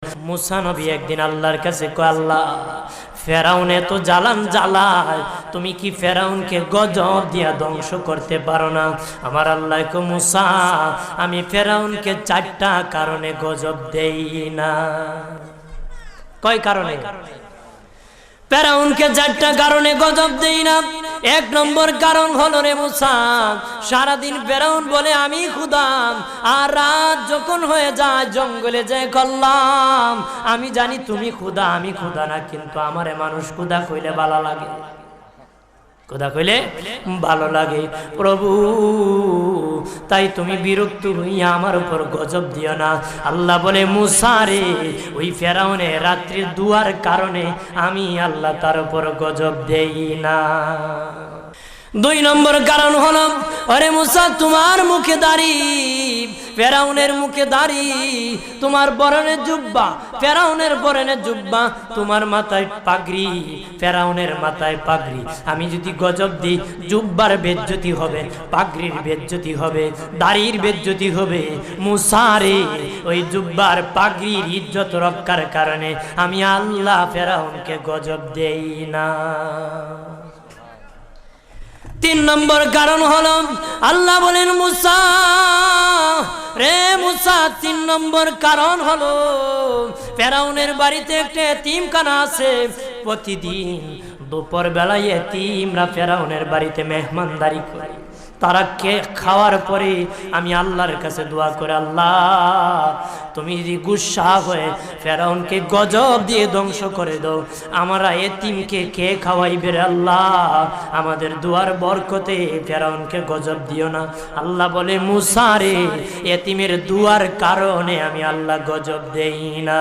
মুসা নবী একদিন আল্লাহর কাছে কয়, আল্লাহ ফেরাউন এত জ্বালান জ্বালায়, তুমি কি ফেরাউনকে গজব দিয়া ধ্বংস করতে পারো না? আমার আল্লাহ কয়, মুসা আমি ফেরাউনকে 4টা কারণে গজব দেই না। কয় কারণে? ফেরাউনকে 4টা কারণে গজব দেই না। 1 নম্বর কারণ হলো, রে মুসা, সারাদিন ফেরাউন বলে আমি খোদা, আর রাত যখন হয়ে যায় জঙ্গলে যায় করলাম আমি জানি তুমি খোদা, আমি খোদা না, কিন্তু আমারে মানুষ খোদা কইলে ভালো লাগে, খোদা কইলে ভালো লাগে। প্রভু তাই তুমি বিরক্ত হইয়া আমার উপর গজব দিও না। আল্লাহ বলে, মুসা রে, ওই ফেরাউনের রাত্রির দুয়ার কারণে আমি আল্লাহ তার উপর গজব দেই না। 2 নম্বর কারণ হলো, আরে মুসা তোমার মুখে দাড়ি, ফেরাউনের মুখে দাড়ি, তোমার বরণের জুব্বা, ফেরাউনের বরণের জুব্বা, তোমার মাথায় পাগড়ি, ফেরাউনের মাথায় পাগড়ি। আমি যদি গজব দিই, জুব্বার বেজ্জতি হবে, পাগড়ির বেজ্জতি হবে, দাড়ির বেজ্জতি হবে। মুসা রে, ওই জুব্বার পাগড়ির ইজ্জত রক্ষার কারণে আমি আল্লাহ ফেরাউনকে গজব দেই না। 3 নম্বর কারণ হলো, আল্লাহ বলেন, মুসা রে মুসা, 3 নম্বর কারণ হলো, ফেরাউনের বাড়িতে একটা এতিমখানা আছে। প্রতিদিন দুপুর বেলায় এতিমরা ফেরাউনের বাড়িতে মেহমানদারি করে। তারা খাওয়ার পরে আমি আল্লাহর কাছে দোয়া করে, আল্লাহ তুমি যদি গুসা হয়ে ফেরাউনকে গজব দিয়ে ধ্বংস করে দাও, আমরা এতিমকে কে খাওয়াইবে রে আল্লাহ, আমাদের দুয়ার বরকতে ফেরাউনকে গজব দিও না। আল্লাহ বলে, মুসা রে, এতিমের দুয়ার কারণে আমি আল্লাহ গজব দেই না।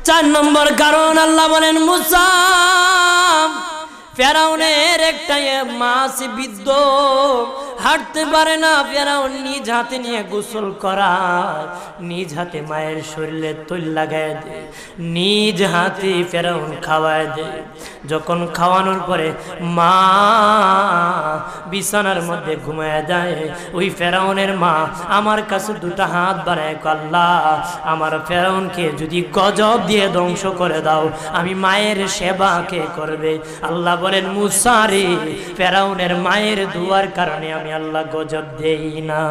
4 নম্বর কারণ, আল্লাহ বলেন, মুসা ফেরাউনের একটা মাছ বিদ্ধ, হাঁটতে পারে না, ফেরাউন নিজ হাতে নিয়ে গোসল করায়, নিজ হাতে মায়ের শরীরে তৈল লাগায় দেয়, নিজ হাতে ফেরাউন খাওয়ায় দেয়। যখন খাওয়ানোর পরে মা বিছানার মধ্যে ঘুমায় যায়, ওই ফেরাউনের মা আমার কাছে 2টা হাত বাড়ায়, আল্লাহ আমার ফেরাউনকে যদি গজব দিয়ে ধ্বংস করে দাও, আমি মায়ের সেবা কে করবে? আল্লাহ বলেন, মুসা রে, ফেরাউনের মায়ের দুয়ার কারণে আমি আল্লাহ গজব দেই না।